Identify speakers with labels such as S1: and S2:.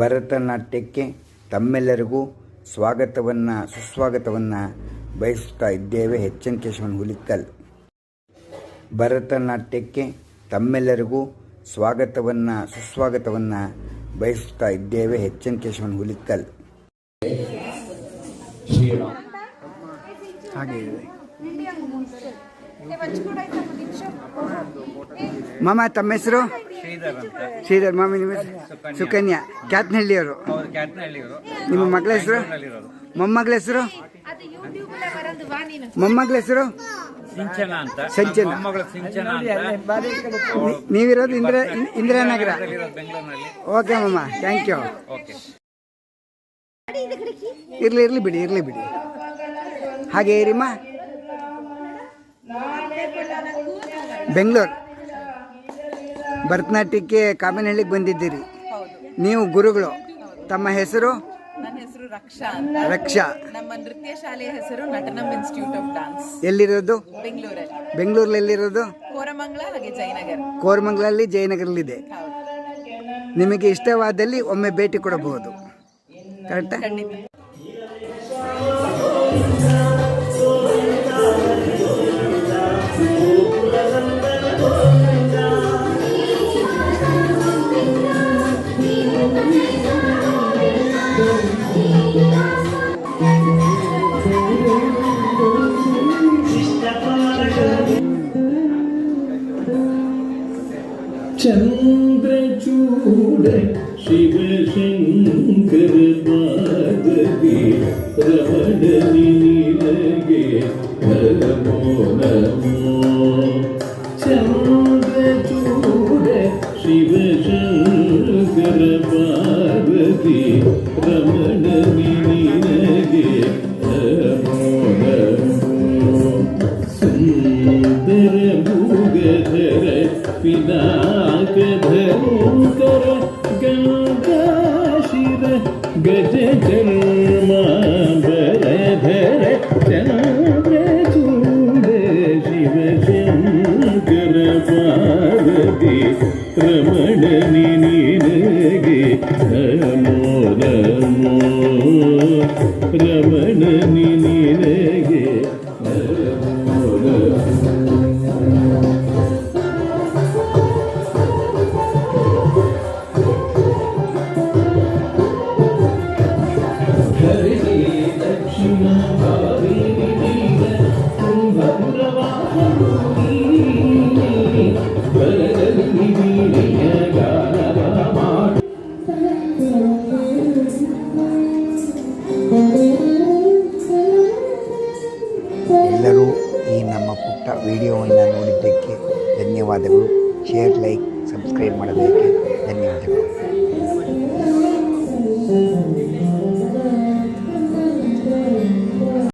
S1: ಭರತನಾಟ್ಯಕ್ಕೆ ತಮ್ಮೆಲ್ಲರಿಗೂ ಸ್ವಾಗತವನ್ನು ಸುಸ್ವಾಗತವನ್ನು ಬಯಸುತ್ತಾ ಇದ್ದೇವೆ. ಎಚ್.ಎನ್. ಕೇಶವನ್ ಹುಲಿಕಲ್. ಭರತನಾಟ್ಯಕ್ಕೆ ತಮ್ಮೆಲ್ಲರಿಗೂ ಸ್ವಾಗತವನ್ನು ಸುಸ್ವಾಗತವನ್ನು ಬಯಸುತ್ತಾ ಇದ್ದೇವೆ. ಎಚ್.ಎನ್. ಕೇಶವನ್ ಹುಲಿಕಲ್. ಹಾಗೆ ಮಾಮ ತಮ್ಮ ಹೆಸರು? ಶ್ರೀಧರ್. ಮಾಮ ನಿಮ್ಮ ಹೆಸರು? ಸುಕನ್ಯಾ. ಕ್ಯಾತ್ನಹಳ್ಳಿಯವರು. ನಿಮ್ಮ ಮಗಳ ಹೆಸರು? ಮೊಮ್ಮಗಳ ಹೆಸರು? ಮೊಮ್ಮಗಳ ಹೆಸರು ಸಂಚನ. ನೀವಿರೋದು ಇಂದಿರಾನಗರ. ಓಕೆ ಮಾಮ, ಥ್ಯಾಂಕ್ ಯು. ಇರ್ಲಿ ಬಿಡಿ. ಹಾಗೆ ಇರಿಮ್ಮ. ಬೆಂಗಳೂರು ಭರತನಾಟ್ಯಕ್ಕೆ ಕಾಮನಹಳ್ಳಿಗೆ ಬಂದಿದ್ದೀರಿ. ನೀವು ಗುರುಗಳು. ತಮ್ಮ ಹೆಸರು?
S2: ನನ್ನ ಹೆಸರು
S1: ರಕ್ಷಾ.
S2: ನಮ್ಮ ನೃತ್ಯ ಶಾಲೆಯ ಹೆಸರು ನಟನಂ ಇನ್ಸ್ಟಿಟ್ಯೂಟ್ ಆಫ್ ಡಾನ್ಸ್.
S1: ಎಲ್ಲಿರೋದು? ಬೆಂಗಳೂರಲ್ಲಿ. ಎಲ್ಲಿರೋದು?
S2: ಕೋರಮಂಗಲ ಹಾಗೆ ಜಯನಗರ.
S1: ಕೋರಮಂಗಲಲ್ಲಿ ಜಯನಗರಲ್ಲಿದೆ. ನಿಮಗೆ ಇಷ್ಟವಾದಲ್ಲಿ ಒಮ್ಮೆ ಭೇಟಿ ಕೊಡಬಹುದು. ಕರೆಕ್ಟಾ?
S3: ಚಂದ್ರಚೂಡ ಶಿವಶಂಕರ ಪಾರ್ವತಿ ರಮಣ ನಿನಗೆ ನಮೋ ನಮೋ. ಚಂದ್ರಚೂಡ ಶಿವಶಂಕರ ಪಾರ್ವತಿ ರಮಣ ನಿನಗೆ ನಮೋ ನಮೋ. ಸುಂದರ ಭುಗಧರ ಪಿನಾಕಧಂಕರ ಗಂಗಾಶಿರ ಗಜ ಜನ್ಮಾಂಬರಧರ ಚಂದ್ರಚೂಡ ಶಿವಶಂಕರ ಪಾರ್ವತಿ ರಮಣ ನಿನಗೆ ನಮೋ ನಮೋ. ರಮಣ ನಿನಗೆ ನಮೋ ನಮೋ.
S1: ಎಲ್ಲರೂ ಈ ನಮ್ಮ ಪುಟ್ಟ ವಿಡಿಯೋವನ್ನು ನೋಡಿದ್ದಕ್ಕೆ ಧನ್ಯವಾದಗಳು. ಶೇರ್, ಲೈಕ್, ಸಬ್ಸ್ಕ್ರೈಬ್ ಮಾಡೋದಕ್ಕೆ ಧನ್ಯವಾದಗಳು.